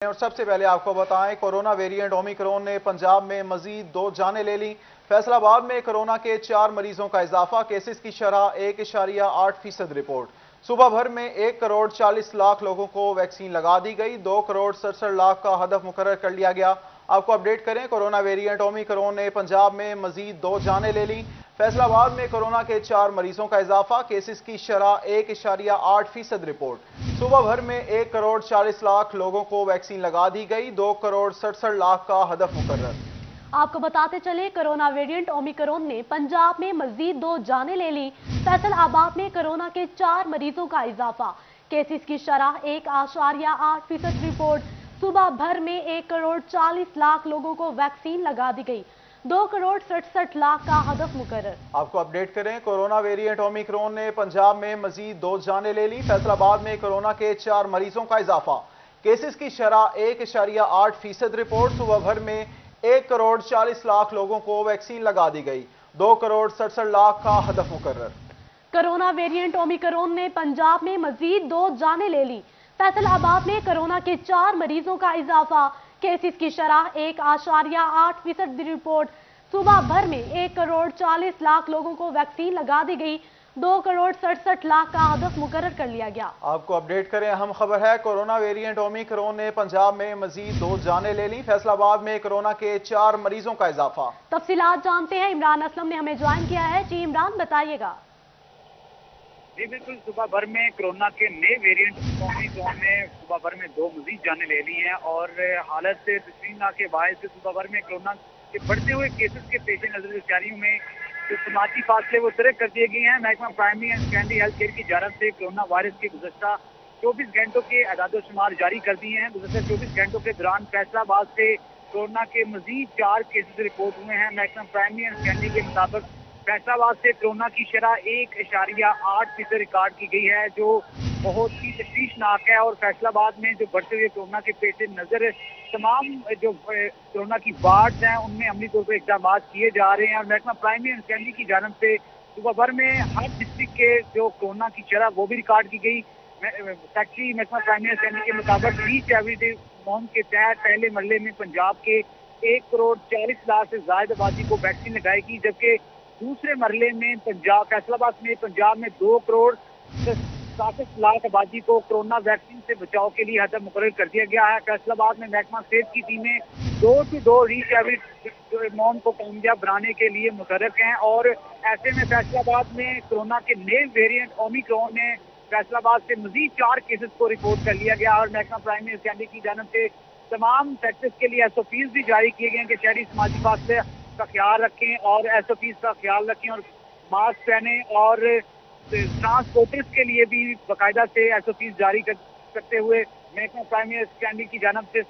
اور سب سے پہلے آپ کو بتائیں کورونا ویریئنٹ اومیکرون نے پنجاب میں مزید 2 جانیں لے لیں۔ فیصل آباد میں کورونا کے 4 مریضوں کا اضافہ، کیسز کی شرح 1.8% رپورٹ۔ صوبہ بھر میں 1 کروڑ 40 لاکھ لوگوں کو ویکسین لگا دی گئی، 2 کروڑ 67 لاکھ کا ہدف مقرر کر لیا گیا۔ آپ کو اپڈیٹ کریں، کورونا ویریئنٹ اومیکرون نے پنجاب میں مزید 2 جانیں لے لیں۔ فیصل آباد میں کورونا کے 4 مریضوں کا اضافہ، کیسز کی شرح 1.8% رپورٹ۔ صوبہ بھر میں 1 کروڑ 40 لاکھ لوگوں کو ویکسین لگا دی گئی، 2 کروڑ 67 لاکھ کا ہدف مقرر۔ آپ کو بتاتے چلے کورونا ویریئنٹ اومیکرون نے پنجاب میں مزید 2 جانیں لے لی۔ فیصل آباد میں کورونا کے 4 مریضوں کا اضافہ، کیسز کی شرح 1.8% رپورٹ۔ صوبہ بھر میں 1 کروڑ 40 لاکھ لوگوں کو ویکسین لگا دی گئی، 2 کروڑ 67 لاکھ کا ہدف مقرر۔ آپ کو اپڈیٹ کریں، کورونا ویریئنٹ اومیکرون نے پنجاب میں مزید 2 جانیں لے لی۔ فیصل آباد میں کورونا کے 4 مریضوں کا اضافہ، کیسز کی شرح 1.8% رپورٹ۔ صوبہ بھر میں 1 کروڑ 40 لاکھ لوگوں کو ویکسین لگا دی گئی، 2 کروڑ 67 لاکھ کا ہدف مقرر۔ کورونا ویریئنٹ اومیکرون نے پنجاب میں مزید 2 جانیں لے لی۔ فیصل آباد میں کورونا کے 4 مریضوں کا اضافہ، کیسز کی شرح 1.8% رپورٹ۔ صوبہ بھر میں 1 کروڑ 40 لاکھ لوگوں کو ویکسین لگا دی گئی، 2 کروڑ 67 لاکھ کا ہدف مقرر کر لیا گیا۔ آپ کو اپڈیٹ کریں، اہم خبر ہے کورونا ویریئنٹ اومیکرون نے پنجاب میں مزید 2 جانیں لے لیں۔ فیصل آباد میں کورونا کے 4 مریضوں کا اضافہ۔ تفصیلات جانتے ہیں، عمران اسلم نے ہمیں جوائن کیا ہے۔ جی عمران، بتائیے گا۔ جی بالکل، صوبہ بھر میں کورونا کے نئے ویریئنٹ اومیکرون نے صوبہ بھر میں 2 مزید جانیں لے لی ہیں، اور حالت تشویشناک کے باعث صوبہ بھر میں کورونا کے بڑھتے ہوئے کیسز کے پیش نظر شہریوں میں جو سماجی فاصلے وہ ترک کر دیے گئے ہیں۔ محکمہ primary and secondary health care کی جانب سے کورونا وائرس کے گزشتہ 24 گھنٹوں کے اعداد و شمار جاری کر دیے ہیں۔ گزشتہ 24 گھنٹوں کے دوران فیصل آباد سے کورونا کے مزید 4 کیسز رپورٹ ہوئے ہیں۔ محکمہ پرائمری اینڈ سیکنڈری کے مطابق فیصل آباد سے کورونا کی شرح 1.8% ریکارڈ کی گئی ہے، جو بہت ہی تشویشناک ہے۔ اور فیصل آباد میں جو بڑھتے ہوئے کورونا کے پیش نظر تمام جو کورونا کی وارڈز ہیں ان میں عملی طور پر اقدامات کیے جا رہے ہیں، اور محکمہ پرائمری اینڈ سیکنڈری کی جانب سے صوبہ بھر میں ہر ڈسٹرکٹ کے جو کورونا کی شرح وہ بھی ریکارڈ کی گئی۔ سیکٹری محکمہ پرائمری اینڈ سیکنڈری کے مطابق ریچ ایوری ڈے مہم کے تحت پہلے مرحلے میں پنجاب کے 1 کروڑ 40 لاکھ سے زائد آبادی کو ویکسین لگائی گی، جبکہ دوسرے مرحلے میں فیصل آباد میں پنجاب میں 2 کروڑ 67 لاکھ آبادی کو کورونا ویکسین سے بچاؤ کے لیے ہدف مقرر کر دیا گیا ہے۔ فیصل آباد میں محکمہ صحت کی ٹیمیں ڈور ٹو ڈور ریچ ایوری مہم کو کامیاب بنانے کے لیے متحرک ہیں، اور ایسے میں فیصل آباد میں کورونا کے نئے ویریئنٹ اومیکرون نے فیصل آباد سے مزید 4 کیسز کو رپورٹ کر لیا گیا، اور محکمہ پرائمری سیکنڈری کی جانب سے تمام سیکٹرز کے لیے SOPs بھی جاری کیے گئے ہیں کہ شہری سماجی فاصلے کا خیال رکھیں اور SOPs کا خیال رکھیں اور ماسک پہنیں، اور ٹرانسپورٹرز کے لیے بھی باقاعدہ سے SOPs جاری کرتے ہوئے محکمہ پرائمری سیکنڈری کی جانب سے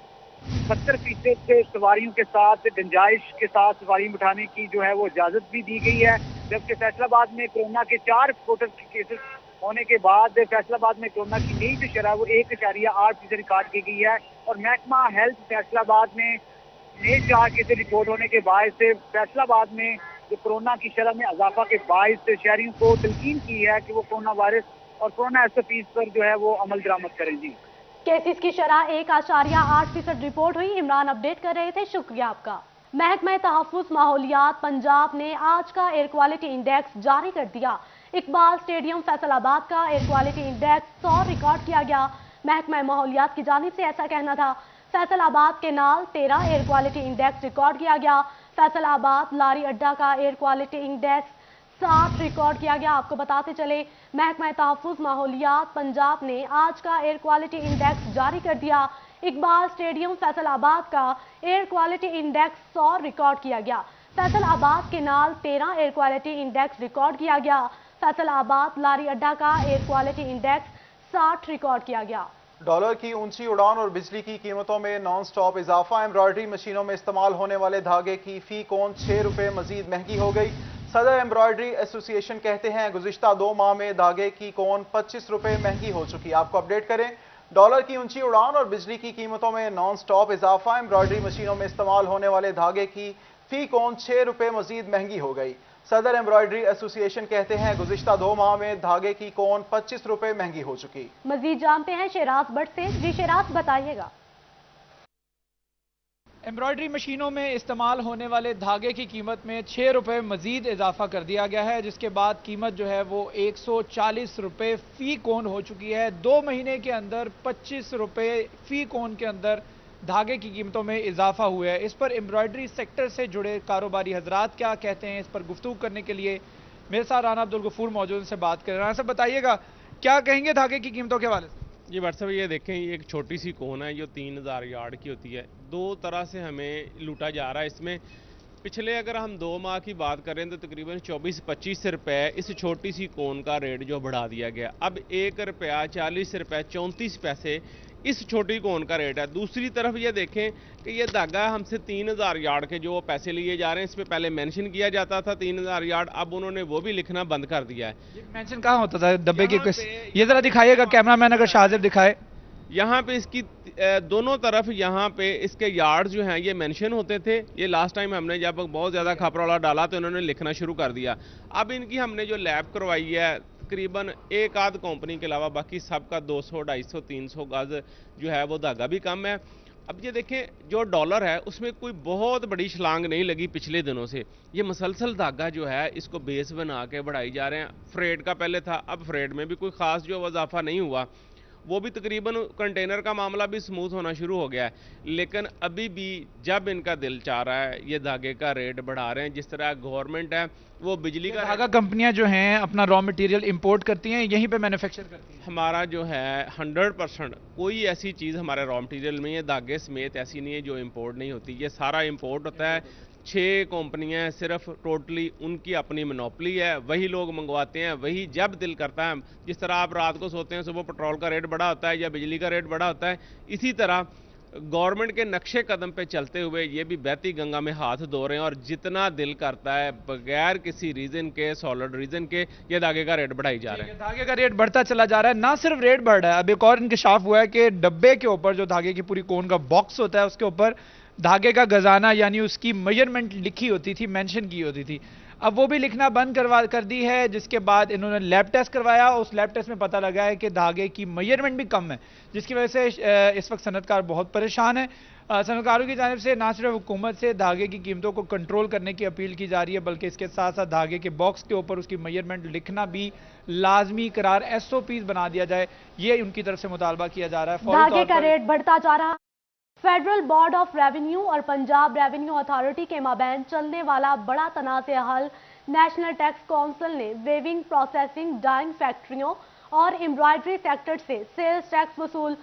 70% سے سواریوں کے ساتھ گنجائش کے ساتھ سواری اٹھانے کی جو ہے وہ اجازت بھی دی گئی ہے، جبکہ فیصل آباد میں کورونا کے 4 ایکسپورٹر کیسز ہونے کے بعد فیصل آباد میں کورونا کی نئی جو شرح وہ 1.8% ریکارڈ کی گئی ہے، اور محکمہ ہیلتھ فیصل آباد میں نئے 4 کیسز رپورٹ ہونے کے باعث فیصل آباد میں جو کورونا کی شرح میں اضافہ کے باعث شہریوں کو تلقین کی ہے کہ وہ کورونا وائرس اور کورونا SOPs پر جو ہے وہ عمل درآمد کریں۔ جی کیسز کی شرح 1.8% رپورٹ ہوئی۔ عمران اپڈیٹ کر رہے تھے، شکریہ آپ کا۔ محکمہ تحفظ ماحولیات پنجاب نے آج کا ایئر کوالٹی انڈیکس جاری کر دیا۔ اقبال اسٹیڈیم فیصل آباد کا ایئر کوالٹی انڈیکس 100 ریکارڈ کیا گیا۔ محکمہ ماحولیات کی جانب سے ایسا کہنا تھا۔ فیصل آباد کے نال 13 ایئر کوالٹی انڈیکس ریکارڈ کیا گیا۔ فیصل آباد لاری اڈا کا ایئر کوالٹی انڈیکس 60 ریکارڈ کیا گیا۔ آپ کو بتاتے چلے محکمہ تحفظ ماحولیات پنجاب نے آج کا ایئر کوالٹی انڈیکس جاری کر دیا۔ اقبال اسٹیڈیم فیصل آباد کا ایئر کوالٹی انڈیکس 100 ریکارڈ کیا گیا۔ فیصل آباد کے نال 13 ایئر کوالٹی انڈیکس ریکارڈ کیا گیا۔ فیصل آباد لاری اڈا کا ایئر کوالٹی انڈیکس 60 ریکارڈ کیا گیا۔ ڈالر کی اونچی اڑان اور بجلی کی قیمتوں میں نان سٹاپ اضافہ، ایمبرائڈری مشینوں میں استعمال ہونے والے دھاگے کی فی کون 6 روپے مزید مہنگی ہو گئی۔ صدر ایمبرائڈری ایسوسی ایشن کہتے ہیں گزشتہ 2 ماہ میں دھاگے کی کون 25 روپے مہنگی ہو چکی۔ آپ کو اپڈیٹ کریں، ڈالر کی اونچی اڑان اور بجلی کی قیمتوں میں نان سٹاپ اضافہ، ایمبرائڈری مشینوں میں استعمال ہونے والے دھاگے کی فی کون 6 روپے مزید مہنگی ہو گئی۔ صدر ایمبرائڈری ایسوسی ایشن کہتے ہیں گزشتہ 2 ماہ میں دھاگے کی کون 25 روپے مہنگی ہو چکی۔ مزید جانتے ہیں شیراز بٹ سے۔ جی شیراز، بتائیے گا۔ एम्ब्रॉयडरी मशीनों में इस्तेमाल होने वाले धागे की कीमत में 6 रुपये मजीद इजाफा कर दिया गया है, जिसके बाद कीमत जो है वो 140 रुपये फी कोन हो चुकी है। 2 महीने के अंदर 25 रुपये फी कोन के अंदर धागे की कीमतों में इजाफा हुआ है। इस पर एम्ब्रॉयडरी सेक्टर से जुड़े कारोबारी हजरात क्या कहते हैं, इस पर गुफ्तगू करने के लिए मेरे साथ राना अब्दुल गफूर मौजूद, उनसे बात करें। राना साहब बताइएगा, क्या कहेंगे धागे की कीमतों के हवाले से? जी भाई साहब, ये देखें, ये एक छोटी सी कोन है जो 3000 यार्ड की होती है। दो तरह से हमें लूटा जा रहा है इसमें। पिछले अगर हम 2 माह की बात करें तो तकरीबन 24-25 रुपए इस छोटी सी कोन का रेट जो बढ़ा दिया गया। अब 1 रुपया 40 रुपए 34 पैसे इस छोटी कोन का रेट है। दूसरी तरफ ये देखें कि ये धागा हमसे 3000 यार्ड के जो पैसे लिए जा रहे हैं, इस पे पहले मेंशन किया जाता था 3000 यार्ड, अब उन्होंने वो भी लिखना बंद कर दिया है। मेंशन कहाँ होता था डब्बे के? ये जरा दिखाइएगा कैमरामैन, अगर शाहजेब दिखाए। यहाँ पे इसकी दोनों तरफ यहाँ पे इसके यार्ड जो हैं ये मेंशन होते थे। ये लास्ट टाइम हमने जब बहुत ज़्यादा खपरवाला डाला तो इन्होंने लिखना शुरू कर दिया। अब इनकी हमने जो लैब करवाई है, तकरीबन एक आध कंपनी के अलावा बाकी सबका 200, 250, 300 गज जो है वो धागा भी कम है। अब ये देखें, जो डॉलर है उसमें कोई बहुत बड़ी छलांग नहीं लगी पिछले दिनों से। ये मुसलसल धागा जो है इसको बेस बना के बढ़ाई जा रहे हैं। फ्रेड का पहले था, अब फ्रेड में भी कोई ख़ास जो इजाफा नहीं हुआ। वो भी तकरीबन कंटेनर का मामला भी स्मूथ होना शुरू हो गया है। लेकिन अभी भी जब इनका दिल चाह रहा है ये धागे का रेट बढ़ा रहे हैं। जिस तरह गवर्नमेंट है वो बिजली का धागा कंपनियां जो हैं अपना रॉ मटेरियल इंपोर्ट करती हैं, यहीं पे मैन्युफैक्चर करती हैं। हमारा जो है 100% कोई ऐसी चीज़ हमारे रॉ मटेरियल में, ये धागे समेत ऐसी नहीं है जो इंपोर्ट नहीं होती। ये सारा इंपोर्ट होता है। 6 कंपनियां हैं सिर्फ, टोटली उनकी अपनी मोनोपली है। वही लोग मंगवाते हैं, वही जब दिल करता है। जिस तरह आप रात को सोते हैं, सुबह पेट्रोल का रेट बढ़ा होता है या बिजली का रेट बढ़ा होता है, इसी तरह गवर्नमेंट के नक्शे कदम पे चलते हुए ये भी बहती गंगा में हाथ धो रहे हैं और जितना दिल करता है बगैर किसी रीजन के, सॉलिड रीजन के, ये धागे का रेट बढ़ाई जा रहे हैं। धागे का रेट बढ़ता चला जा रहा है। ना सिर्फ रेट बढ़ रहा है, अब एक और इंकशाफ हुआ है कि डब्बे के ऊपर जो धागे की पूरी कोन का बॉक्स होता है उसके ऊपर धागे का गजाना यानी उसकी मेजरमेंट लिखी होती थी, मेंशन की होती थी। अब वो भी लिखना बंद कर दी है, जिसके बाद इन्होंने लैब टेस्ट करवाया। उस लैब टेस्ट में पता लगा है कि धागे की मेजरमेंट भी कम है, जिसकी वजह से इस वक्त सनतकार बहुत परेशान है। सनतकारों की जानिब से ना सिर्फ हुकूमत से धागे की कीमतों को कंट्रोल करने की अपील की जा रही है, बल्कि इसके साथ साथ धागे के बॉक्स के ऊपर उसकी मेजरमेंट लिखना भी लाजमी करार SOPs बना दिया जाए, ये उनकी तरफ से मुतालबा किया जा रहा है। धागे का रेट बढ़ता जा रहा। फेडरल बोर्ड ऑफ रेवेन्यू और पंजाब रेवेन्यू अथॉरिटी के माबैन चलने वाला बड़ा तनाज़े हल नेशनल टैक्स काउंसिल ने वेविंग, प्रोसेसिंग, डाइंग फैक्ट्रियों और एम्ब्रॉयडरी सेक्टर से सेल्स टैक्स वसूल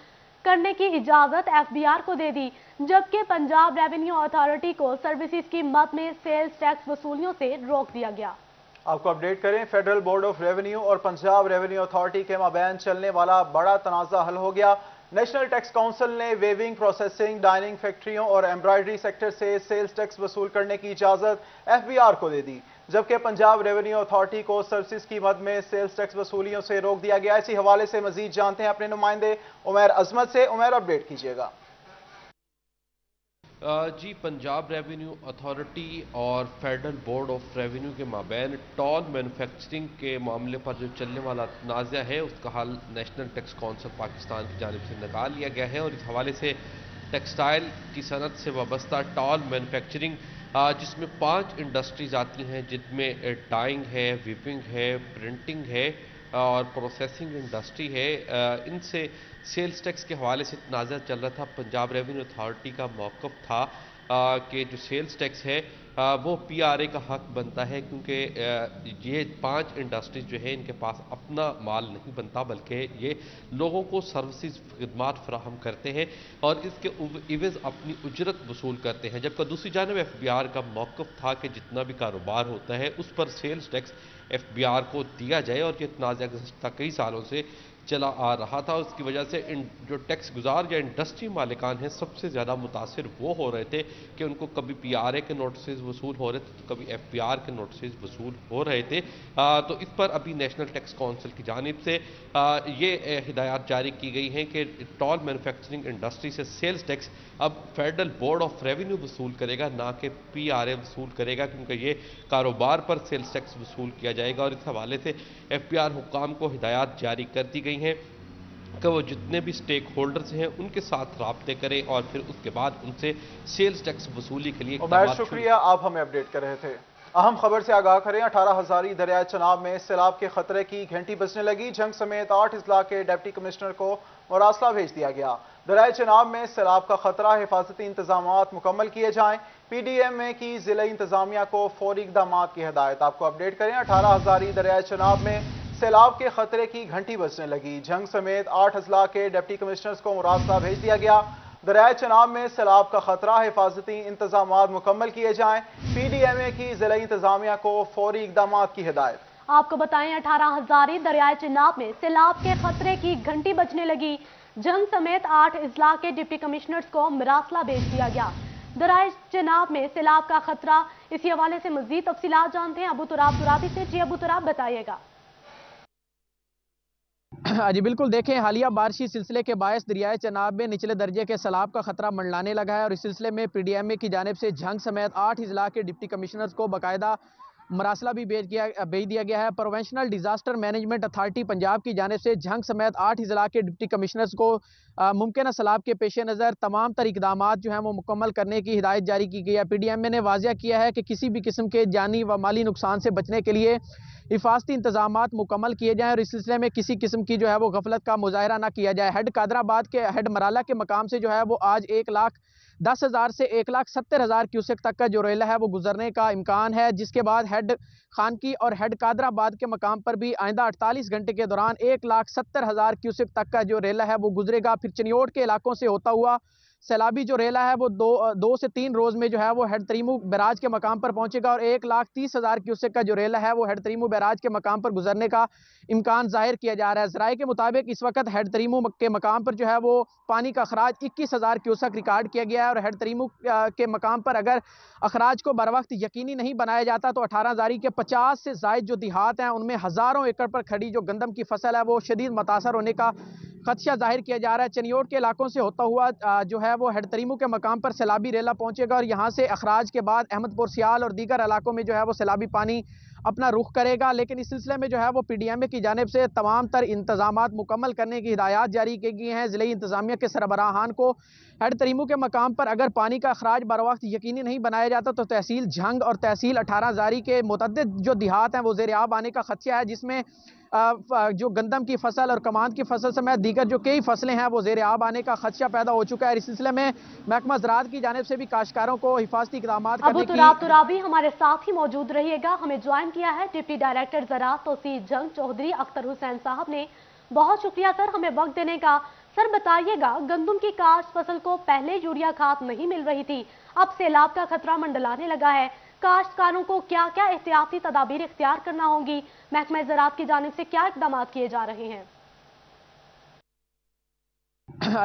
करने की इजाजत FBR को दे दी, जबकि पंजाब रेवेन्यू अथॉरिटी को सर्विसेज की मद में सेल्स टैक्स वसूलियों से रोक दिया गया। आपको अपडेट करें, फेडरल बोर्ड ऑफ रेवेन्यू और पंजाब रेवेन्यू अथॉरिटी के माबैन चलने वाला बड़ा तनाज़ा हल हो गया। नेशनल टैक्स काउंसिल ने वेविंग, प्रोसेसिंग, डाइनिंग फैक्ट्रियों और एम्ब्रॉयडरी सेक्टर से सेल्स टैक्स वसूल करने की इजाजत FBR को दे दी, जबकि पंजाब रेवेन्यू अथॉरिटी को सर्विसेज की मद में सेल्स टैक्स वसूलियों से रोक दिया गया। इसी हवाले से मजीद जानते हैं अपने नुमाइंदे उमैर अजमत से। उमैर, अपडेट कीजिएगा। जी, पंजाब रेवेन्यू अथॉरिटी और फेडरल बोर्ड ऑफ रेवेन्यू के माबैन टॉल मैन्युफैक्चरिंग के मामले पर जो चलने वाला तनाज़ा है उसका हल नेशनल टैक्स काउंसिल पाकिस्तान की जानिब से निकाल लिया गया है। और इस हवाले से टेक्सटाइल की सनत से वाबस्ता टॉल मैन्युफैक्चरिंग, जिसमें 5 इंडस्ट्रीज आती हैं, जिनमें डाइंग है, वीविंग है, प्रिंटिंग है और प्रोसेसिंग इंडस्ट्री है, इनसे सेल्स टैक्स के हवाले से तनाज़ा चल रहा था। पंजाब रेवेन्यू अथॉरिटी का मौक़िफ़ था कि जो सेल्स टैक्स है वो PRA का हक बनता है, क्योंकि ये 5 इंडस्ट्रीज जो है इनके पास अपना माल नहीं बनता, बल्कि ये लोगों को सर्विसेज खिदमात फराहम करते हैं और इसके इवज़ अपनी उजरत वसूल करते हैं। जबकि दूसरी जानब FBR का मौक़िफ़ था कि जितना भी कारोबार होता है उस पर सेल्स टैक्स FBR को दिया जाए। और ये तनाज़ा गुज़श्ता कई सालों से चला आ रहा था। उसकी वजह से जो टैक्स गुजार या इंडस्ट्री मालिकान हैं सबसे ज़्यादा मुतासिर वो हो रहे थे कि उनको कभी PRA के नोटिस वसूल हो रहे थे तो कभी FBR के नोटिस वसूल हो रहे थे। तो इस पर अभी नेशनल टैक्स काउंसिल की जानिब से ये हिदायत जारी की गई हैं कि टॉल मैन्युफैक्चरिंग इंडस्ट्री से सेल्स टैक्स अब फेडरल बोर्ड ऑफ रेवेन्यू वसूल करेगा, ना कि PRA वसूल करेगा, क्योंकि ये कारोबार पर सेल्स टैक्स वसूल किया जाएगा। और इस हवाले से FBR हुक्काम को हिदायत जारी कर दी गई हैं کہ وہ جتنے بھی سٹیک ہولڈرز ہیں ان کے ساتھ رابطے کریں اور پھر اس کے بعد ان سے سیلز ٹیکس وصولی کے لیے عمیر شکریہ، آپ ہمیں اپڈیٹ کر رہے تھے۔ اہم خبر سے آگاہ کریں، 18 ہزاری دریائے چناب میں سیلاب کے خطرے کی گھنٹی بجنے لگی۔ جنگ سمیت 8 اضلاع کے ڈپٹی کمشنر کو مراسلہ بھیج دیا گیا۔ دریائے چناب میں سیلاب کا خطرہ، حفاظتی انتظامات مکمل کیے جائیں۔ پی ڈی ایم اے کی ضلعی انتظامیہ کو فوری اقدامات کی ہدایت۔ آپ کو اپڈیٹ کریں، 18 ہزاری دریائے چناب میں سیلاب کے خطرے کی گھنٹی بجنے لگی۔ جنگ سمیت 8 اضلاع کے ڈپٹی کمشنرز کو مراسلہ بھیج دیا گیا۔ دریائے چناب میں سیلاب کا خطرہ، حفاظتی انتظامات مکمل کیے جائیں۔ پی ڈی ایم اے کی ضلعی انتظامیہ کو فوری اقدامات کی ہدایت۔ آپ کو بتائیں 18 ہزاری دریائے چناب میں سیلاب کے خطرے کی گھنٹی بجنے لگی۔ جنگ سمیت 8 اضلاع کے ڈپٹی کمشنرز کو مراسلہ بھیج دیا گیا۔ دریائے چناب میں سیلاب کا خطرہ، اسی حوالے سے مزید تفصیلات جانتے ہیں ابو تراب ترابی سے۔ جی ابو تراب، بتائیے گا۔ جی بالکل، دیکھیں حالیہ بارشی سلسلے کے باعث دریائے چناب میں نچلے درجے کے سیلاب کا خطرہ منڈلانے لگا ہے، اور اس سلسلے میں پی ڈی ایم اے کی جانب سے جھنگ سمیت 8 اضلاع کے ڈپٹی کمشنرز کو باقاعدہ مراسلہ بھی بھیج دیا گیا ہے۔ Provincial disaster management authority Punjab کی جانب سے جھنگ سمیت 8 اضلاع کے ڈپٹی کمشنرز کو ممکنہ سیلاب کے پیش نظر تمام تر اقدامات جو ہیں وہ مکمل کرنے کی ہدایت جاری کی گئی ہے۔ پی ڈی ایم اے نے واضح کیا ہے کہ کسی بھی قسم کے جانی و مالی نقصان سے بچنے کے لیے حفاظتی انتظامات مکمل کیے جائیں، اور اس سلسلے میں کسی قسم کی جو ہے وہ غفلت کا مظاہرہ نہ کیا جائے۔ ہیڈ قادرآباد کے ہیڈ مرالہ کے مقام سے جو ہے وہ آج 1,10,000 سے 1,70,000 کیوسک تک کا جو ریلا ہے وہ گزرنے کا امکان ہے، جس کے بعد ہیڈ خانکی اور ہیڈ قادرآباد کے مقام پر بھی آئندہ 48 گھنٹے کے دوران 1,70,000 کیوسک تک کا جو ریلا ہے وہ گزرے گا۔ پھر چنیوٹ کے علاقوں سے ہوتا ہوا سیلابی جو ریلا ہے وہ 2 سے 3 روز میں جو ہے وہ ہیڈ تریمو بیراج کے مقام پر پہنچے گا، اور 1,30,000 کیوسک کا جو ریلا ہے وہ ہیڈ تریمو بیراج کے مقام پر گزرنے کا امکان ظاہر کیا جا رہا ہے۔ ذرائع کے مطابق اس وقت ہیڈ تریمو کے مقام پر جو ہے وہ پانی کا اخراج 21,000 کیوسک ریکارڈ کیا گیا ہے، اور ہیڈ تریمو کے مقام پر اگر اخراج کو بر وقت یقینی نہیں بنایا جاتا تو 18 ہزاری کے 50 سے زائد جو دیہات ہیں ان میں ہزاروں ایکڑ پر کھڑی جو گندم کی فصل ہے وہ شدید متاثر ہونے کا خدشہ ظاہر کیا جا رہا ہے۔ چنیوٹ کے علاقوں سے ہوتا ہوا جو ہے وہ ہیڈ تریمو کے مقام پر سیلابی ریلا پہنچے گا، اور یہاں سے اخراج کے بعد احمد پور سیال اور دیگر علاقوں میں جو ہے وہ سیلابی پانی اپنا رخ کرے گا۔ لیکن اس سلسلے میں جو ہے وہ پی ڈی ایم اے کی جانب سے تمام تر انتظامات مکمل کرنے کی ہدایات جاری کی گئی ہیں۔ ضلعی انتظامیہ کے سربراہان کو ہیڈ تریمو کے مقام پر اگر پانی کا اخراج بر وقت یقینی نہیں بنایا جاتا تو تحصیل جھنگ اور تحصیل 18 ہزاری کے متعدد جو دیہات ہیں وہ زیر آب آنے کا خدشہ ہے، جس میں جو گندم کی فصل اور کماند کی فصل سمیت دیگر جو کئی فصلیں ہیں وہ زیر آب آنے کا خدشہ پیدا ہو چکا ہے۔ اس سلسلے میں محکمہ زراعت کی جانب سے بھی کاشتکاروں کو حفاظتی اقدامات کرنے کی ابو ترابی ہمارے ساتھ ہی موجود رہیے گا۔ ہمیں جوائن کیا ہے ڈپٹی ڈائریکٹر زراعت توسیع جنگ چودھری اختر حسین صاحب نے۔ بہت شکریہ سر ہمیں وقت دینے کا۔ سر بتائیے گا، گندم کی کاشت فصل کو پہلے یوریا کھاد نہیں مل رہی تھی، اب سیلاب کا خطرہ منڈلانے لگا ہے، کاشتکاروں کو کیا کیا احتیاطی تدابیر اختیار کرنا ہوں گی؟ محکمہ زراعت کی جانب سے کیا اقدامات کیے جا رہے ہیں؟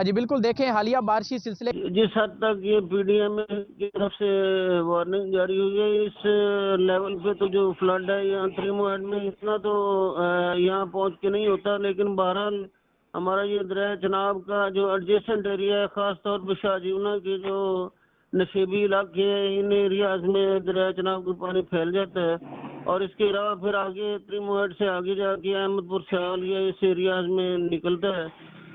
جی بالکل، دیکھیں حالیہ بارشی سلسلے جس حد تک یہ پی ڈی ایم اے کی طرف سے وارننگ جاری ہوئی ہے، اس لیول پہ تو جو فلڈ ہے یہاں تریمو ہیڈ میں اتنا تو یہاں پہنچ کے نہیں ہوتا، لیکن بہرحال ہمارا یہ دریائے چناب کا جو ایڈجیسنٹ ایریا ہے، خاص طور پہ شاہ جیونا کے جو نشیبی علاقے ہیں، ان ایریاز میں دریائے چناب کا پانی پھیل جاتا ہے، اور اس کے علاوہ پھر آگے تریمو ہیڈ سے آگے جا کے احمد پور سیال یا اس ایریاز میں نکلتا ہے۔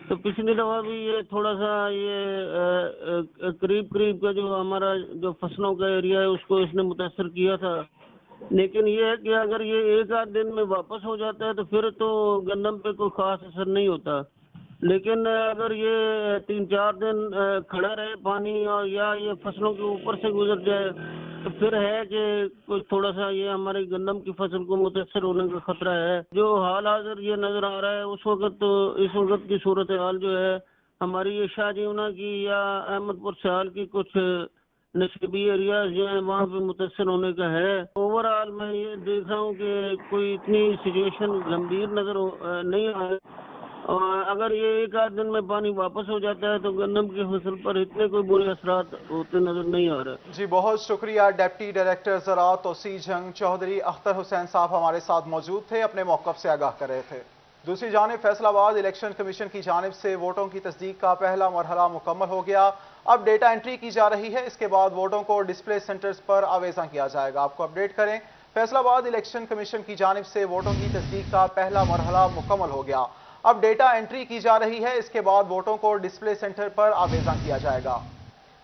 تو پچھلی دفعہ بھی یہ تھوڑا سا یہ قریب کا جو ہمارا جو فصلوں کا ایریا ہے اس کو اس نے متاثر کیا تھا، لیکن یہ ہے کہ اگر یہ 1 دن میں واپس ہو جاتا ہے تو پھر تو گندم پہ کوئی خاص اثر نہیں ہوتا، لیکن اگر یہ 3-4 دن کھڑا رہے پانی اور یا یہ فصلوں کے اوپر سے گزر جائے تو پھر ہے کہ کچھ تھوڑا سا یہ ہماری گندم کی فصل کو متاثر ہونے کا خطرہ ہے۔ جو حال حاضر یہ نظر آ رہا ہے اس وقت کی صورتحال جو ہے ہماری یہ شاہ جیونا کی یا احمد پور سیال کی کچھ نشیبی ایریاز جو ہیں وہاں پہ متاثر ہونے کا ہے۔ اوور آل میں یہ دیکھ رہا ہوں کہ کوئی اتنی سچویشن گمبھیر نظر نہیں آ رہی، اگر یہ 1 دن میں پانی واپس ہو جاتا ہے تو گندم کی فصل پر اتنے کوئی برے اثرات ہوتے نظر نہیں آ رہے۔ جی بہت شکریہ ڈپٹی ڈائریکٹر زراعت توسیع جنگ چودھری اختر حسین صاحب ہمارے ساتھ موجود تھے، اپنے موقف سے آگاہ کر رہے تھے۔ دوسری جانب فیصل آباد الیکشن کمیشن کی جانب سے ووٹوں کی تصدیق کا پہلا مرحلہ مکمل ہو گیا، اب ڈیٹا انٹری کی جا رہی ہے، اس کے بعد ووٹوں کو ڈسپلے سینٹرز پر آویزاں کیا جائے گا۔ آپ کو اپڈیٹ کریں، فیصل آباد الیکشن کمیشن کی جانب سے ووٹوں کی تصدیق کا پہلا مرحلہ مکمل ہو گیا، अब डेटा एंट्री की जा रही है। इसके बाद वोटों को डिस्प्ले सेंटर पर आवेजा किया जाएगा।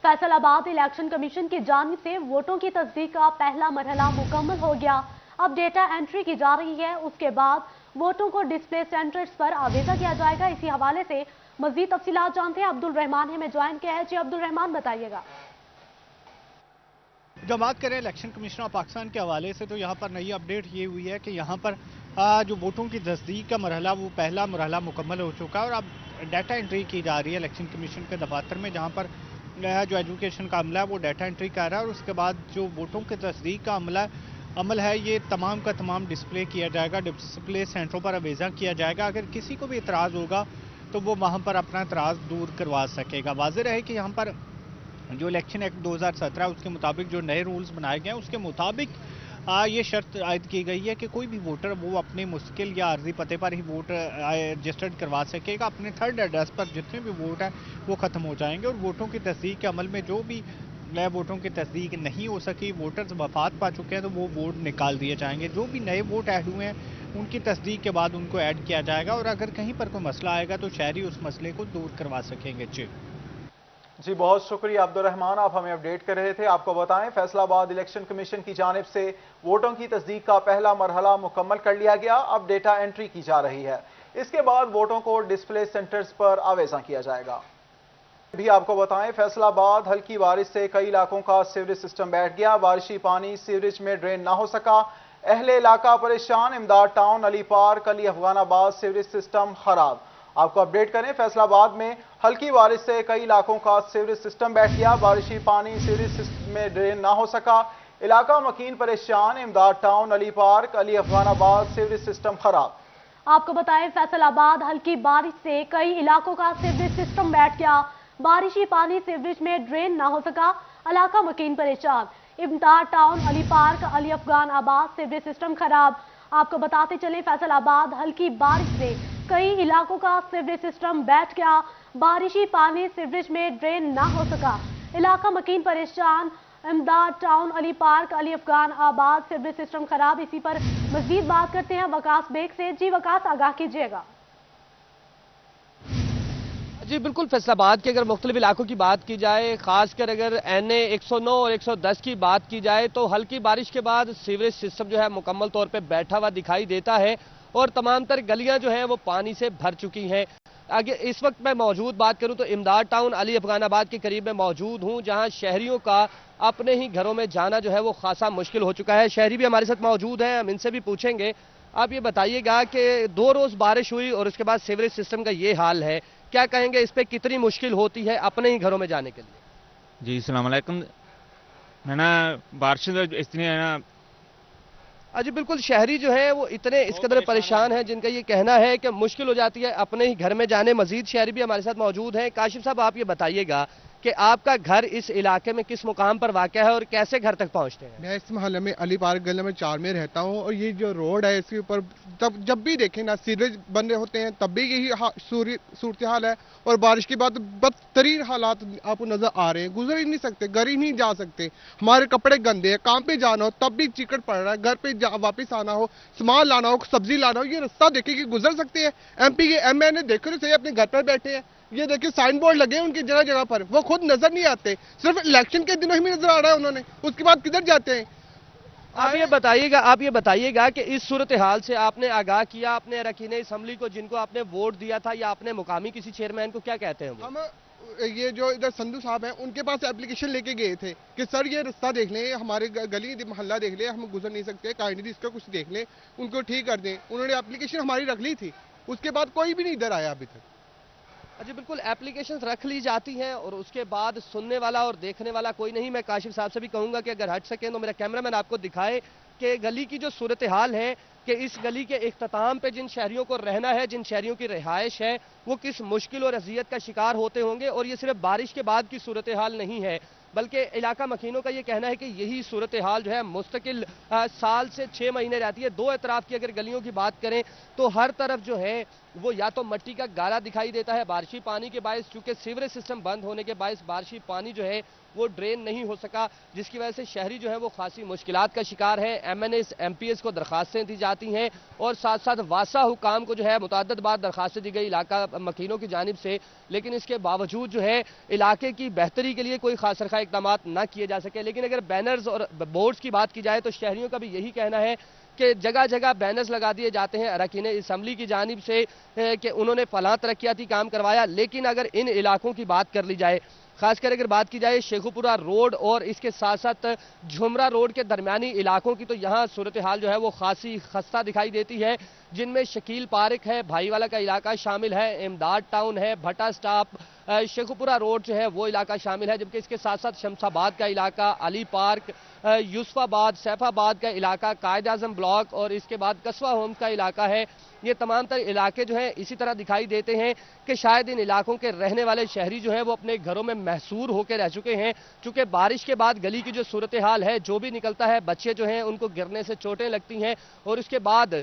फैसलाबाद इलेक्शन कमीशन की जानिब से वोटों की तस्दीक का पहला मरहला मुकम्मल हो गया। अब डेटा एंट्री की जा रही है, उसके बाद वोटों को डिस्प्ले सेंटर्स पर आवेजा किया जाएगा। इसी हवाले से मजीद तफसीलात जानते हैं। अब्दुल रहमान हमें ज्वाइन किया है। जी अब्दुल रहमान, बताइएगा। जब बात करें इलेक्शन कमीशन ऑफ पाकिस्तान के हवाले से, तो यहाँ पर नई अपडेट ये हुई है कि यहाँ पर जो वोटों की तस्दीक का मरहला, वो पहला मरहला मुकम्मल हो चुका है और अब डाटा एंट्री की जा रही है इलेक्शन कमीशन के दफातर में, जहाँ पर जो एजुकेशन का अमला है वो डाटा एंट्री कर रहा है और उसके बाद जो वोटों की तस्दीक का अमल है ये तमाम का तमाम डिस्प्ले किया जाएगा, डिस्प्ले सेंटरों पर आवेजा किया जाएगा। अगर किसी को भी इतराज़ होगा तो वो वहाँ पर अपना इतराज़ दूर करवा सकेगा। वाज़ेह है कि यहाँ पर जो इलेक्शन एक्ट 2017 उसके मुताबिक जो नए रूल्स बनाए गए हैं उसके मुताबिक ये शर्त आयद की गई है कि कोई भी वोटर वो अपने मुश्किल या अर्जी पते पर ही वोट रजिस्टर्ड करवा सकेगा। अपने थर्ड एड्रेस पर जितने भी वोट हैं वो ख़त्म हो जाएंगे और वोटों की तस्दीक के अमल में जो भी नए वोटों की तस्दीक नहीं हो सकी, वोटर्स वफात पा चुके हैं, तो वो वोट निकाल दिए जाएंगे। जो भी नए वोट ऐड हुए हैं उनकी तस्दीक के बाद उनको ऐड किया जाएगा और अगर कहीं पर कोई मसला आएगा तो शहरी उस मसले को दूर करवा सकेंगे। जी बहुत शुक्रिया अब्दुल रहमान, आप हमें अपडेट कर रहे थे। आपको बताएं, फैसलाबाद इलेक्शन कमीशन की जानिब से वोटों की तस्दीक का पहला मरहला मुकम्मल कर लिया गया। अब डेटा एंट्री की जा रही है। इसके बाद वोटों को डिस्प्ले सेंटर्स पर आवेजा किया जाएगा। भी आपको बताएं, फैसलाबाद हल्की बारिश से कई इलाकों का सीवरेज सिस्टम बैठ गया। बारिशी पानी सीवरेज में ड्रेन ना हो सका, अहले इलाका परेशान। Imdad town, Ali park, Ali Afghanabad sewerage system खराब। आपको अपडेट करें, फैसलाबाद में हल्की बारिश से कई इलाकों का सीवरेज सिस्टम बैठ गया। बारिशी पानी सीवरेज सिस्टम में ड्रेन ना हो सका, इलाका मकीन परेशान। Imdad town, Ali park, Ali Afghanabad sewerage system खराब। आपको बताएं, फैसलाबाद हल्की बारिश से कई इलाकों का सीवरेज सिस्टम बैठ गया। बारिशी पानी सीवरेज में ड्रेन ना हो सका, इलाका मकीन परेशान। Imdad town, Ali park, Ali Afghanabad sewerage system खराब। आपको बताते चलें, फैसलाबाद हल्की बारिश से कई इलाकों का सीवरेज सिस्टम बैठ गया। बारिशी पानी सीवरेज में ड्रेन ना हो सका, इलाका मकीन परेशान। Imdad town, Ali park, Ali Afghanabad sewerage system खराब। इसी पर मजीद बात करते हैं वकास बेग से। जी वकास, आगाह कीजिएगा। जी बिल्कुल, फैसलाबाद के अगर मुख्तलिफ इलाकों की बात की जाए, खासकर अगर NA 109 और 110 की बात की जाए, तो हल्की बारिश के बाद सीवरेज सिस्टम जो है मुकम्मल तौर पे बैठा हुआ दिखाई देता है और तमाम तर गलियां जो हैं वो पानी से भर चुकी हैं। आगे इस वक्त मैं मौजूद बात करूं तो इमदाद टाउन, अली अफगानाबाद के करीब में मौजूद हूं, जहां शहरियों का अपने ही घरों में जाना जो है वो खासा मुश्किल हो चुका है। शहरी भी हमारे साथ मौजूद हैं, हम इनसे भी पूछेंगे। आप ये बताइएगा कि 2 रोज बारिश हुई और उसके बाद सीवरेज सिस्टम का ये हाल है, क्या कहेंगे इस पे कितनी मुश्किल होती है अपने ही घरों में जाने के लिए? जी अस्सलाम वालेकुम। है ना, बारिश इतनी है ना। जी बिल्कुल, शहरी जो है वो इतने इस कदर परेशान है, जिनका ये कहना है कि मुश्किल हो जाती है अपने ही घर में जाने। मजीद शहरी भी हमारे साथ मौजूद हैं। काशिफ साहब, आप ये बताइएगा कि आपका घर इस इलाके में किस मुकाम पर वाक़या है और कैसे घर तक पहुंचते हैं? मैं इस मोहल्ले में अली पार्क गली नंबर 4 में रहता हूं और ये जो रोड है इसके ऊपर जब भी देखें ना सीवरेज बन रहे होते हैं, तब भी यही सूरत हाल है और बारिश के बाद बदतरीन हालात आपको नजर आ रहे हैं। गुजर ही नहीं सकते, घर ही नहीं जा सकते, हमारे कपड़े गंदे हैं, काम पे जाना हो तब भी चिकट पड़ रहा है, घर पे वापस आना हो, सामान लाना हो, सब्जी लाना हो, ये रास्ता देखे कि गुजर सकते हैं। MP के MNA देखो तो सही अपने घर पर बैठे हैं, ये देखिए साइन बोर्ड लगे हैं उनकी जगह जगह पर, वो खुद नजर नहीं आते, सिर्फ इलेक्शन के दिनों ही में नजर आ रहा है उन्होंने, उसके बाद किधर जाते हैं? आप ये बताइएगा कि इस सूरत हाल से आपने आगाह किया अपने अरकान असम्बली को, जिनको आपने वोट दिया था, या आपने मुकामी किसी चेयरमैन को, क्या कहते हैं वो? हम ये जो इधर संधू साहब हैं उनके पास एप्लीकेशन लेके गए थे कि सर ये रास्ता देख लें, हमारे गली मोहल्ला देख लें, हम गुजर नहीं सकते, काइंडली इसका कुछ देख लें, उनको ठीक कर दें। उन्होंने एप्लीकेशन हमारी रख ली थी, उसके बाद कोई भी नहीं इधर आया अभी तक। जी बिल्कुल, एप्लीकेशन रख ली जाती हैं और उसके बाद सुनने वाला और देखने वाला कोई नहीं। मैं काशिफ साहब से भी कहूंगा कि अगर हट सकें तो मेरा कैमरामैन आपको दिखाए कि गली की जो सूरत हाल है, कि इस गली के इख्तिताम पे जिन शहरियों को रहना है, जिन शहरियों की रिहाइश है, वो किस मुश्किल और अजियत का शिकार होते होंगे। और ये सिर्फ बारिश के बाद की सूरत हाल नहीं है, बल्कि इलाका मकीनों का ये कहना है कि यही सूरत हाल जो है मुस्तकिल साल से 6 महीने रहती है। 2 एतराफ की अगर गलियों की बात करें तो हर तरफ जो है वो या तो मिट्टी का गारा दिखाई देता है बारिशी पानी के बायस, चूंकि सीवरेज सिस्टम बंद होने के बायस बारिशी पानी जो है वो ड्रेन नहीं हो सका, जिसकी वजह से शहरी जो है वो खासी मुश्किलात का शिकार है। MNAs MPs کو درخواستیں دی جاتی ہیں اور ساتھ ساتھ واسا حکام کو جو ہے متعدد بار درخواستیں دی گئی علاقہ مکینوں کی جانب سے، لیکن اس کے باوجود جو ہے علاقے کی بہتری کے لیے کوئی خاص رخا اقدامات نہ کیے جا سکے۔ لیکن اگر بینرز اور بورڈز کی بات کی جائے تو شہریوں کا بھی یہی کہنا ہے کہ جگہ جگہ بینرز لگا دیے جاتے ہیں اراکین اسمبلی کی جانب سے کہ انہوں نے فلاں ترقیاتی کام کروایا، لیکن اگر ان علاقوں کی بات کر لی جائے، خاص کر اگر بات کی جائے شیخوپورہ روڈ اور اس کے ساتھ ساتھ جھمرا روڈ کے درمیانی علاقوں کی، تو یہاں صورتحال جو ہے وہ خاصی خستہ دکھائی دیتی ہے، جن میں شکیل پارک ہے، بھائی والا کا علاقہ شامل ہے، امداد ٹاؤن ہے، بھٹا سٹاپ، شیخوپورہ روڈ جو ہے وہ علاقہ شامل ہے، جبکہ اس کے ساتھ ساتھ شمس آباد کا علاقہ، علی پارک، یوسف آباد، سیف آباد کا علاقہ، قائد اعظم بلاک اور اس کے بعد قصوہ ہومز کا علاقہ ہے۔ یہ تمام تر علاقے جو ہیں اسی طرح دکھائی دیتے ہیں کہ شاید ان علاقوں کے رہنے والے شہری جو ہیں وہ اپنے گھروں میں محصور ہو کے رہ چکے ہیں، چونکہ بارش کے بعد گلی کی جو صورتحال ہے، جو بھی نکلتا ہے بچے جو ہیں ان کو گرنے سے چوٹیں لگتی ہیں، اور اس کے بعد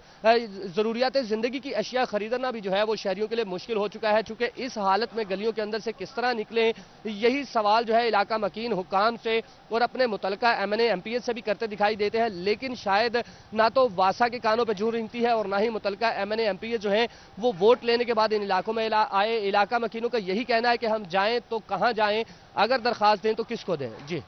ضروریات زندگی کی اشیاء خریدنا بھی جو ہے وہ شہریوں کے لیے مشکل ہو چکا ہے۔ چونکہ اس حالت میں گلیوں کے اندر سے کس طرح نکلیں، یہی سوال جو ہے علاقہ مکین حکام سے اور اپنے متعلقہ MNA MPs سے بھی کرتے دکھائی دیتے ہیں، لیکن شاید نہ تو واسا کے کانوں پہ جوں رنگتی ہے اور نہ ہی متعلقہ MNA MPs جو ہیں وہ ووٹ لینے کے بعد ان علاقوں میں آئے۔ علاقہ مکینوں کا یہی کہنا ہے کہ ہم جائیں تو کہاں جائیں، اگر درخواست دیں تو کس کو دیں۔ جی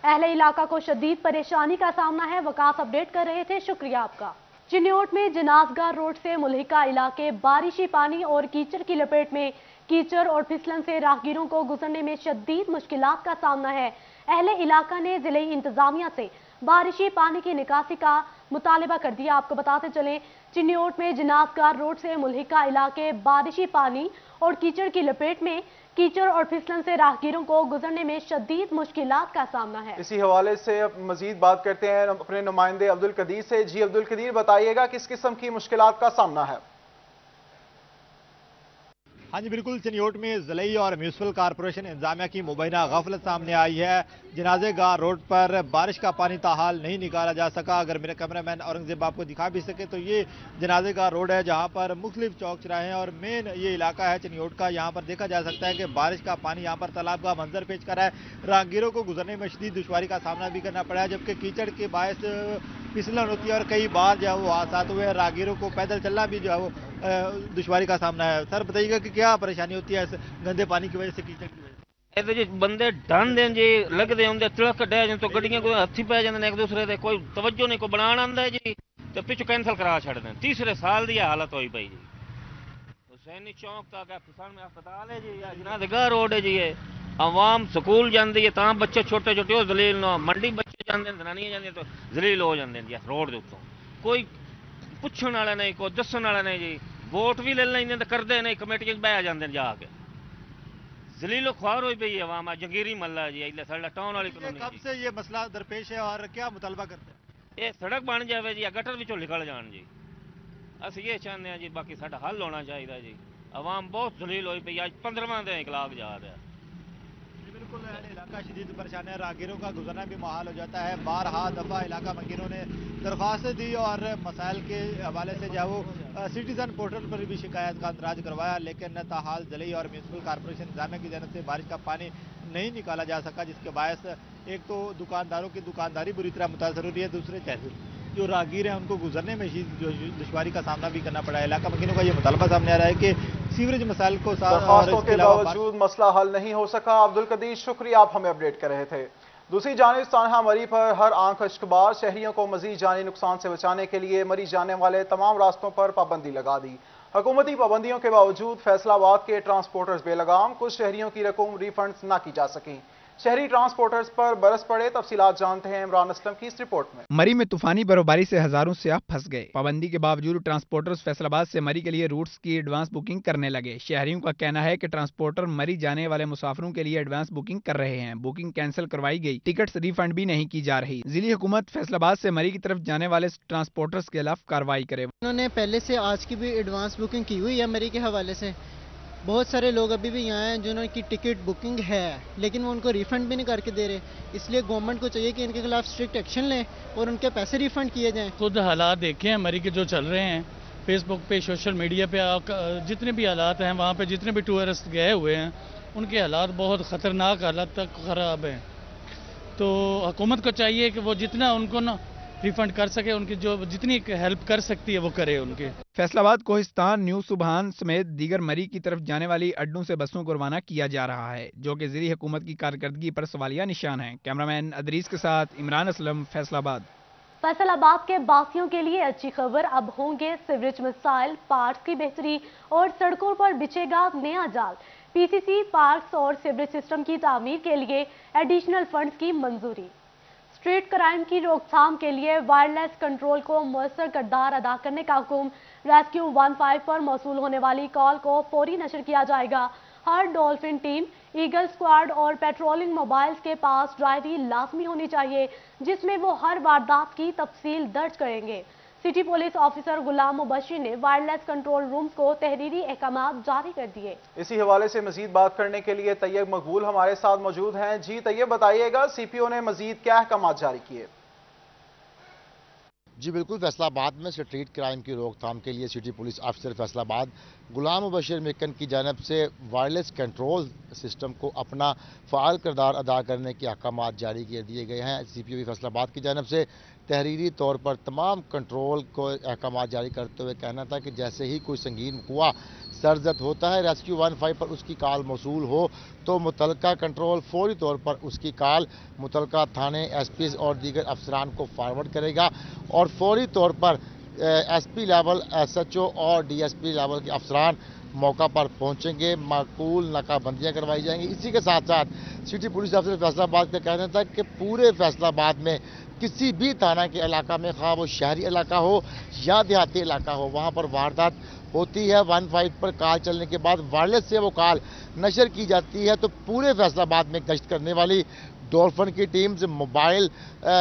اہل علاقہ کو شدید پریشانی کا سامنا ہے، وکاس اپڈیٹ کر رہے تھے، شکریہ آپ کا۔ چنیوٹ میں جنازگاہ روڈ سے ملحقہ علاقے بارشی پانی اور کیچڑ کی لپیٹ میں، کیچڑ اور پھسلن سے راہگیروں کو گزرنے میں شدید مشکلات کا سامنا ہے۔ اہل علاقہ نے ضلعی انتظامیہ سے بارشی پانی کی نکاسی کا مطالبہ کر دیا۔ آپ کو بتاتے چلیں چنیوٹ میں جنازگاہ روڈ سے ملحقہ علاقے بارشی پانی اور کیچڑ کی لپیٹ میں، کیچڑ اور پھسلن سے راہگیروں کو گزرنے میں شدید مشکلات کا سامنا ہے۔ اسی حوالے سے مزید بات کرتے ہیں اپنے نمائندے عبدالقدیر سے۔ جی عبدالقدیر، بتائیے گا کس قسم کی مشکلات کا سامنا ہے؟ ہاں جی بالکل، چنیوٹ میں ضلعی اور میونسپل کارپوریشن انتظامیہ کی مبینہ غفلت سامنے آئی ہے۔ جنازے گاہ روڈ پر بارش کا پانی تاحال نہیں نکالا جا سکا۔ اگر میرے کیمرہ مین اورنگزیب آپ کو دکھا بھی سکے تو یہ جنازے گاہ روڈ ہے جہاں پر مختلف چوک چراہے ہیں اور مین یہ علاقہ ہے چنیوٹ کا۔ یہاں پر دیکھا جا سکتا ہے کہ بارش کا پانی یہاں پر تالاب کا منظر پیش کر رہا ہے، راہگیروں کو گزرنے میں شدید دشواری کا سامنا بھی کرنا پڑا ہے، جبکہ کیچڑ کے باعث پھسلن ہوتی ہے اور کئی بار جو ہے وہ حادثات ہوئے ہیں، راہگیروں کو پیدل چلنا بھی جو ہے وہ دشواری کا سامنا ہے۔ سر بتائیے گا کہ کیا پریشانی ہوتی ہے اس گندے پانی کی وجہ سے، کیچڑ کی وجہ سے؟ جی بندے ڈن دیں جی لگتے ہوں تڑک ڈہ جان تو گڈیاں کوئی ہاتھی پی جاتے ایک دوسرے سے، کوئی توجہ نہیں، کوئی بنا آتا ہے جی تو پچھو کینسل کرا چڑھ دیں۔ تیسرے سال دی حالت ہوئی پی جی، حسینی چوک تک کسان میں ہسپتال ہے جی، جنازگاہ روڈ ہے جی، عوام سکول جاندی ہے تاں بچے چھوٹے چھوٹے وہ ذلیل نہ، منڈی بچے جاندے زنانیاں جاندیاں تو ذلیل ہو جاندے جی روڈ دے اتوں، کوئی پوچھن والا نہیں، کوئی دسن والا نہیں جی، ووٹ بھی لے لیں تو کرتے نہیں، کمیٹی بہ جاندے جا کے ذلیل و خوار ہوئی پی عوام۔ جنگیری محلہ جی ساڈا ٹاؤن والی کالونی۔ کب سے یہ مسئلہ درپیش ہے اور کیا مطالبہ کرتے ہیں؟ یہ سڑک بن جائے جی، گٹر وچوں نکل جان جی، اسی یہ چاہتے ہیں جی، باقی ساڈا حل ہونا چاہیے جی۔ عوام بہت ذلیل ہوئی پی، اج 15واں دن اخلاق جا رہا ہے۔ بالکل علاقہ شدید پریشان ہے، راہگیروں کا گزرنا بھی محال ہو جاتا ہے۔ بارہا دفعہ علاقہ مکینوں نے درخواستیں دی اور مسائل کے حوالے سے جو ہے وہ سٹیزن پورٹل پر بھی شکایت کا اندراج کروایا، لیکن تاحال ضلعی اور میونسپل کارپوریشن انتظامیہ کی جانب سے بارش کا پانی نہیں نکالا جا سکا، جس کے باعث ایک تو دکانداروں کی دکانداری بری طرح متاثر ہو رہی ہے، دوسرے جو راہگیر ہیں ان کو گزرنے میں دشواری کا سامنا بھی کرنا پڑا ہے۔ علاقہ مکینوں کا یہ مطالبہ سامنے آ رہا ہے کہ سیوریج مسائل کو درخواستوں کے باوجود مسئلہ حل نہیں ہو سکا۔ عبدالقدیر شکریہ، آپ ہمیں اپڈیٹ کر رہے تھے۔ دوسری جانب سانحہ مری پر ہر آنکھ اشکبار، شہریوں کو مزید جانی نقصان سے بچانے کے لیے مری جانے والے تمام راستوں پر پابندی لگا دی۔ حکومتی پابندیوں کے باوجود فیصل آباد کے ٹرانسپورٹرز بے لگام، کچھ شہریوں کی رقم ریفنڈز نہ کی جا سکیں۔ شہری ٹرانسپورٹرز پر برس پڑے، تفصیلات جانتے ہیں عمران اسلم کی اس رپورٹ میں۔ مری میں طوفانی برفباری سے ہزاروں سیاح پھنس گئے۔ پابندی کے باوجود ٹرانسپورٹرز فیصل آباد سے مری کے لیے روٹس کی ایڈوانس بکنگ کرنے لگے۔ شہریوں کا کہنا ہے کہ ٹرانسپورٹر مری جانے والے مسافروں کے لیے ایڈوانس بکنگ کر رہے ہیں، بکنگ کینسل کروائی گئی، ٹکٹس ریفنڈ بھی نہیں کی جا رہی۔ ضلعی حکومت فیصل آباد سے مری کی طرف جانے والے ٹرانسپورٹرز کے خلاف کارروائی کرے۔ انہوں نے پہلے سے آج کی بھی ایڈوانس بکنگ کی ہوئی ہے مری کے حوالے سے۔ بہت سارے لوگ ابھی بھی یہاں ہیں جنہوں کی ٹکٹ بکنگ ہے لیکن وہ ان کو ریفنڈ بھی نہیں کر کے دے رہے، اس لیے گورنمنٹ کو چاہیے کہ ان کے خلاف اسٹرکٹ ایکشن لیں اور ان کے پیسے ریفنڈ کیے جائیں۔ خود حالات دیکھے ہیں مری کے جو چل رہے ہیں، فیس بک پہ، سوشل میڈیا پہ جتنے بھی حالات ہیں، وہاں پہ جتنے بھی ٹورسٹ گئے ہوئے ہیں ان کے حالات بہت خطرناک حالت تک خراب ہیں۔ तो हुकूमत को चाहिए कि वो जितना उनको ना रिफंड कर सके, उनकी जो जितनी हेल्प कर सकती है वो करे उनके। फैसलाबाद, कोहिस्तान, न्यू सुबहान समेत दीगर मरी की तरफ जाने वाली अड्डों से बसों को रवाना किया जा रहा है, जो कि ज़िली हुकूमत की कारकर्दगी पर सवालिया निशान है। कैमरामैन अदरीस के साथ इमरान असलम, फैसलाबाद। फैसलाबाद के बासियों के लिए अच्छी खबर, अब होंगे सीवरेज मिसाइल, पार्क्स की बेहतरी और सड़कों पर बिछेगा नया जाल। पीसीसी पार्क्स और सीवरेज सिस्टम की तामीर के लिए एडिशनल फंड्स की मंजूरी। स्ट्रीट क्राइम की रोकथाम के लिए वायरलेस कंट्रोल को मौसर किरदार अदा करने का हुक्म। रेस्क्यू 15 पर मौसूल होने वाली कॉल को फौरी नशर किया जाएगा। हर डॉल्फिन टीम, ईगल स्क्वाड और पेट्रोलिंग मोबाइल्स के पास डायरी लाजमी होनी चाहिए, जिसमें वो हर वारदात की तफसील दर्ज करेंगे। सिटी पुलिस ऑफिसर गुलाम मुबशिर ने वायरलेस कंट्रोल रूम्स को तहरीरी अहकाम जारी कर दिए। इसी हवाले से मजीद बात करने के लिए तैयब मकबूल हमारे साथ मौजूद हैं। जी तैयब, बताइएगा सीपीओ ने मजीद क्या अहकाम जारी किए? जी बिल्कुल, फैसलाबाद में स्ट्रीट क्राइम की रोकथाम के लिए सिटी पुलिस ऑफिसर फैसलाबाद गुलाम मुबशिर मिकन की जानब से वायरलेस कंट्रोल सिस्टम को अपना फ़ाल किरदार अदा करने के अहकाम जारी कर दिए गए हैं। सीपीओ फैसलाबाद की जानब से तहरीरी तौर पर तमाम कंट्रोल को अहकाम जारी करते हुए कहना था कि जैसे ही कोई संगीन हुआ सरजद होता है, रेस्क्यू 15 पर उसकी कॉल मौसूल हो तो मुतलका कंट्रोल फौरी तौर पर उसकी कॉल मुतलका थाने, एसपी और दीगर अफसरान को फॉरवर्ड करेगा और फौरी तौर पर एसपी लेवल, एसएचओ और डीएसपी लेवल के अफसरान मौका पर पहुंचेंगे, माकूल नाकाबंदियां करवाई जाएंगी। इसी के साथ साथ सिटी पुलिस ऑफिसर फैसलाबाद का कहना था कि पूरे फैसलाबाद में किसी भी थाना के इलाका में, खा वो शहरी इलाका हो या देहाती इलाका हो, वहाँ पर वारदात होती है, 15 पर कॉल चलने के बाद वायरलेस से वो कॉल नशर की जाती है, तो पूरे फैसलाबाद में गश्त करने वाली डॉल्फिन की टीम्स मोबाइल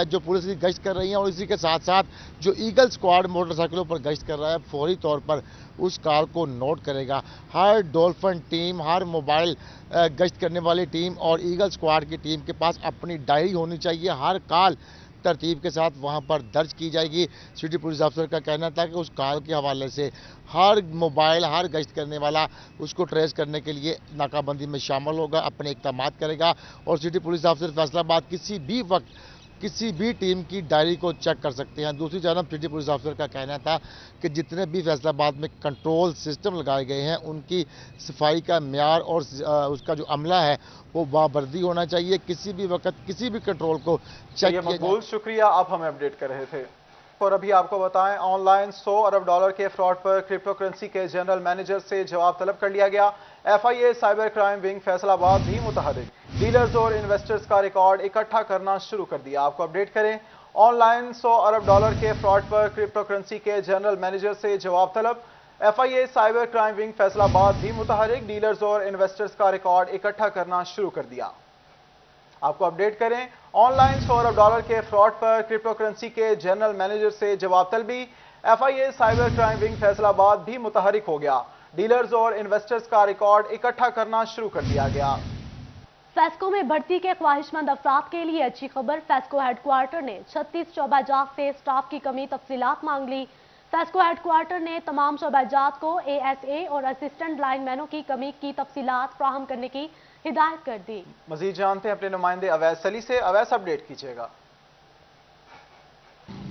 जो पुलिस की गश्त कर रही हैं और इसी के साथ साथ जो ईगल स्क्वाड मोटरसाइकिलों पर गश्त कर रहा है, फौरी तौर पर उस कॉल को नोट करेगा। हर डॉल्फिन टीम, हर मोबाइल गश्त करने वाली टीम और ईगल स्क्वाड की टीम के पास अपनी डायरी होनी चाहिए। हर कॉल तरतीब के साथ वहां पर दर्ज की जाएगी। सिटी पुलिस अफसर का कहना था कि उस कॉल के हवाले से हर मोबाइल, हर गश्त करने वाला उसको ट्रेस करने के लिए नाकाबंदी में शामिल होगा, अपने इक़दाम करेगा और सिटी पुलिस अफसर फैसलाबाद किसी भी वक्त किसी भी टीम की डायरी को चेक कर सकते हैं। दूसरी जानब सिटी पुलिस अफसर का कहना था कि जितने भी फैसलाबाद में कंट्रोल सिस्टम लगाए गए हैं उनकी सफाई का म्यार और उसका जो अमला है वो बावर्दी होना चाहिए। किसी भी वक्त किसी भी कंट्रोल को चेक किया। शुक्रिया, आप हमें अपडेट कर रहे थे। और अभी आपको बताएं, ऑनलाइन $100 अरब के फ्रॉड पर क्रिप्टो करेंसी के जनरल मैनेजर से जवाब तलब कर लिया गया। FIA cyber crime wing Faisalabad भी मुतहर्रिक, डीलर्स और इन्वेस्टर्स का रिकॉर्ड इकट्ठा करना शुरू कर दिया। आपको अपडेट करें, ऑनलाइन $100 अरब के फ्रॉड पर क्रिप्टो करेंसी के जनरल मैनेजर से जवाब तलब। FIA cyber crime wing Faisalabad भी मुतहर्रिक, डीलर्स और इन्वेस्टर्स का रिकॉर्ड इकट्ठा करना शुरू कर दिया। आपको अपडेट करें, ऑनलाइन $100 अरब के फ्रॉड पर क्रिप्टो करेंसी के जनरल मैनेजर से जवाब तलबी। FIA cyber crime wing Faisalabad भी मुतहर्रिक हो गया, डीलर्स और इन्वेस्टर्स का रिकॉर्ड इकट्ठा करना शुरू कर दिया गया। फेस्को में भर्ती के ख्वाहिशमंद अफराद के लिए अच्छी खबर, फेस्को हेडक्वार्टर ने 36 शोबाजात से स्टाफ की कमी तफसीलात मांग ली। फेस्को हेडक्वार्टर ने तमाम शोबाजात को ASA और असिस्टेंट लाइनमैनों की कमी की तफसीलात फ्राहम करने की हिदायत कर दी। मजीद जानते हैं अपने नुमाइंदे अवैस सली से। अवैस, अपडेट कीजिएगा।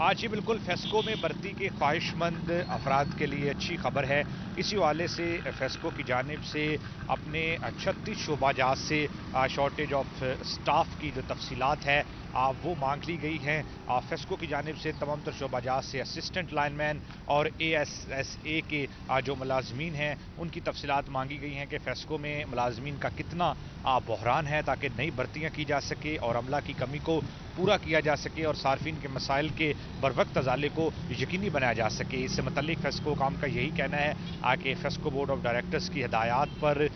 आज ही बिल्कुल फेस्को में भर्ती के ख्वाहिशमंद अफराद के लिए अच्छी खबर है। इसी वाले से फेस्को की जानिब से अपने 36 शोबाजात से शॉर्टेज ऑफ स्टाफ की जो तफसीलात है वो मांग ली गई हैं। फेस्को की जानिब से तमाम तर शोबाजात से असिस्टेंट लाइनमैन और ASA के जो मुलाजमीन हैं उनकी तफसीलात मांगी गई हैं कि फेस्को में मुलाजमीन का कितना बहरान है ताकि नई भर्तियाँ की जा सके और अमला की कमी को पूरा किया जा सके और सार्फिन के मसाइल के बरवक्त अजाले को यकीनी बनाया जा सके। इससे मुतल्लिक फेस्को काम का यही कहना है कि फेस्को बोर्ड ऑफ डायरेक्टर्स की हिदायत पर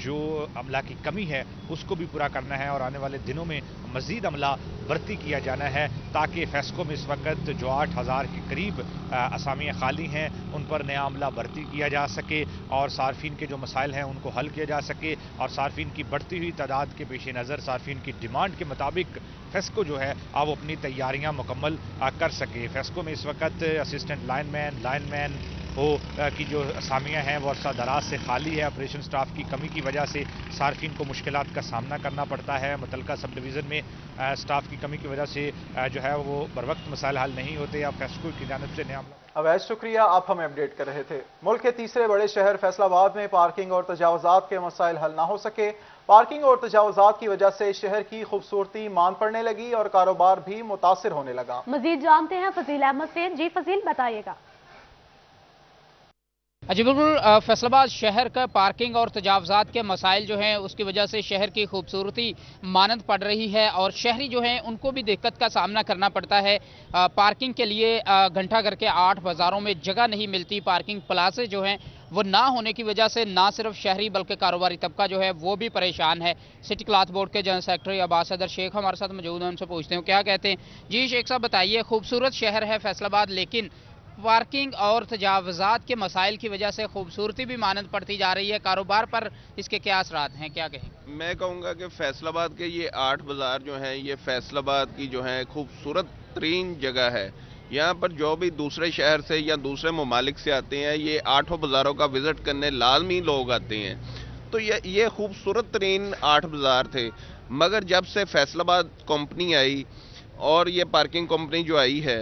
जो अमला की कमी है उसको भी पूरा करना है और आने वाले दिनों में मजीद अमला भर्ती किया जाना है ताकि फेस्को में इस वक्त जो 8000 के करीब असामियाँ खाली हैं उन पर नया अमला भर्ती किया जा सके और सार्फिन के जो मसाइल हैं उनको हल किया जा सके और सार्फिन की बढ़ती हुई तादाद के पेश नज़र सार्फिन की डिमांड के मुताबिक फेस्को जो है अब अपनी तैयारियां मुकम्मल कर सके। फेस्को में इस वक्त असिस्टेंट लाइनमैन, वो की जो असामियाँ हैं वो अरसा दराज से खाली है। ऑपरेशन स्टाफ की कमी की वजह से सार्फिन को मुश्किलात का सामना करना पड़ता है। मुतलका सब डिवीज़न में स्टाफ की कमी की वजह से जो है वो बर वक्त मसाइल हल नहीं होते। अब फेस्को की जानिब से नया अवैध शुक्रिया, आप हमें अपडेट कर रहे थे। मुल्क के तीसरे बड़े शहर फैसलाबाद में पार्किंग और तजावुजात के मसाइल हल ना हो सके। पार्किंग और तजावुजात की वजह से शहर की खूबसूरती मान पड़ने लगी और कारोबार भी मुतासिर होने लगा। मजीद जानते हैं फजील अहमद से। जी फजील, बताइएगा। जी बिल्कुल, फैसलाबाद शहर का पार्किंग और तजावुजात के मसाइल जो हैं उसकी वजह से शहर की खूबसूरती मानद पड़ रही है और शहरी जो हैं उनको भी दिक्कत का सामना करना पड़ता है। पार्किंग के लिए घंटा घर के 8 बाज़ारों में जगह नहीं मिलती। पार्किंग प्लाजे जो हैं वो ना होने की वजह से ना सिर्फ शहरी बल्कि कारोबारी तबका जो है वो भी परेशान है। सिटी क्लॉथ बोर्ड के जनरल सेक्रेटरी अब्बास सदर शेख हमारे साथ मौजूद हैं, उनसे पूछते हैं क्या कहते हैं। जी शेख साहब, बताइए, खूबसूरत शहर है फैसलाबाद, लेकिन पार्किंग और तजावुजात के मसाइल की वजह से खूबसूरती भी मानद पड़ती जा रही है। कारोबार पर इसके क्या असरात हैं, क्या कहें? मैं कहूँगा कि फैसलाबाद के ये 8 बाज़ार जो हैं ये फैसलाबाद की जो है खूबसूरत तरीन जगह है। यहाँ पर जो भी दूसरे शहर से या दूसरे ममालिक से आते हैं ये 8 बाज़ारों का विज़िट करने लाजमी लोग आते हैं। तो ये खूबसूरत तरीन 8 बाज़ार थे, मगर जब से फैसलाबाद कंपनी आई और ये पार्किंग कंपनी जो आई है,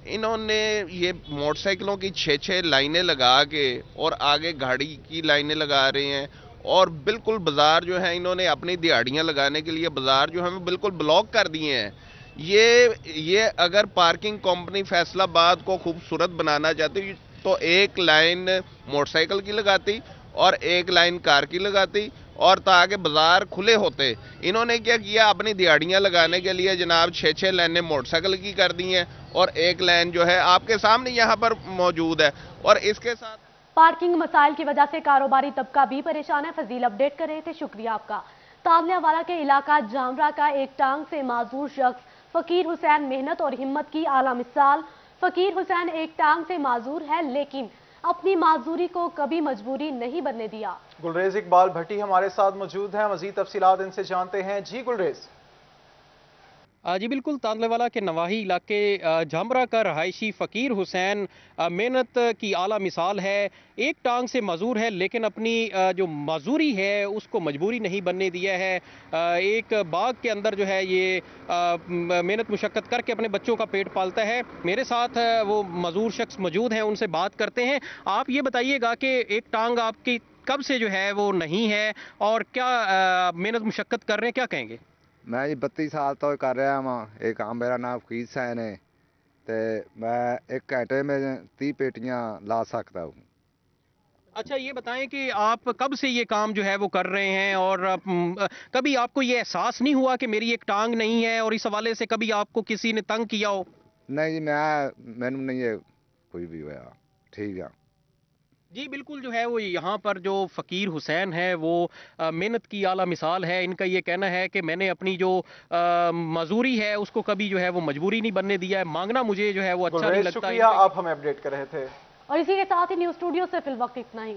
इन्होंने ये मोटरसाइकिलों की 6-6 लाइनें लगा के और आगे गाड़ी की लाइनें लगा रहे हैं और बिल्कुल बाज़ार जो है इन्होंने अपनी दिहाड़ियाँ लगाने के लिए बाज़ार जो है बिल्कुल ब्लॉक कर दिए हैं। ये अगर पार्किंग कंपनी फैसलाबाद को खूबसूरत बनाना चाहती तो एक लाइन मोटरसाइकिल की लगाती और एक लाइन कार की लगाती और ताकि बाजार खुले होते। इन्होंने क्या किया, अपनी दिहाड़ियां लगाने के लिए जनाब 6-6 लाइनें मोटरसाइकिल की कर दी हैं और एक लाइन जो है आपके सामने यहां पर मौजूद है। और इसके साथ पार्किंग मसाइल की वजह से कारोबारी तबका भी परेशान है। फजील अपडेट कर रहे थे, शुक्रिया आपका। तालियावाला के इलाका जामरा का एक टांग से माजूर शख्स फकीर हुसैन मेहनत और हिम्मत की आला मिसाल। फकीर हुसैन एक टांग से माजूर है लेकिन अपनी माजूरी को कभी मजबूरी नहीं बनने दिया। गुलरेज इकबाल भट्टी हमारे साथ मौजूद हैं, मजीद तफसीलात इनसे जानते हैं। जी गुलरेज। जी बिल्कुल, तांदलेवाला के नवाही इलाके जामरा का रहायशी फ़कीर हुसैन मेहनत की आला मिसाल है। एक टांग से माजूर है लेकिन अपनी जो माजूरी है उसको मजबूरी नहीं बनने दिया है। एक बाग के अंदर जो है ये मेहनत मुशक्क़त करके अपने बच्चों का पेट पालता है। मेरे साथ वो माजूर शख्स मौजूद हैं, उनसे बात करते हैं। आप ये बताइएगा कि एक टांग आपकी कब से जो है वो नहीं है और क्या मेहनत मुशक्क़त कर रहे हैं, क्या कहेंगे? मैं जी 32 साल तो कर रहा हाँ। एक काम, मेरा नाम फकीर हुसैन है तो मैं एक घंटे में 30 पेटियां ला सकता हूँ। अच्छा, ये बताएं कि आप कब से ये काम जो है वो कर रहे हैं और कभी आपको ये एहसास नहीं हुआ कि मेरी एक टांग नहीं है और इस हवाले से कभी आपको किसी ने तंग किया हो? नहीं जी, मैंने नहीं है कोई भी हुआ। ठीक है जी बिल्कुल, जो है वो यहाँ पर जो फ़कीर हुसैन है वो मेहनत की आला मिसाल है। इनका ये कहना है कि मैंने अपनी जो मजदूरी है उसको कभी जो है वो मजबूरी नहीं बनने दिया है। मांगना मुझे जो है वो अच्छा नहीं लगता। शुक्रिया, आप हमें अपडेट कर रहे थे। और इसी के साथ ही न्यूज़ स्टूडियो से फिल वक्त इतना ही।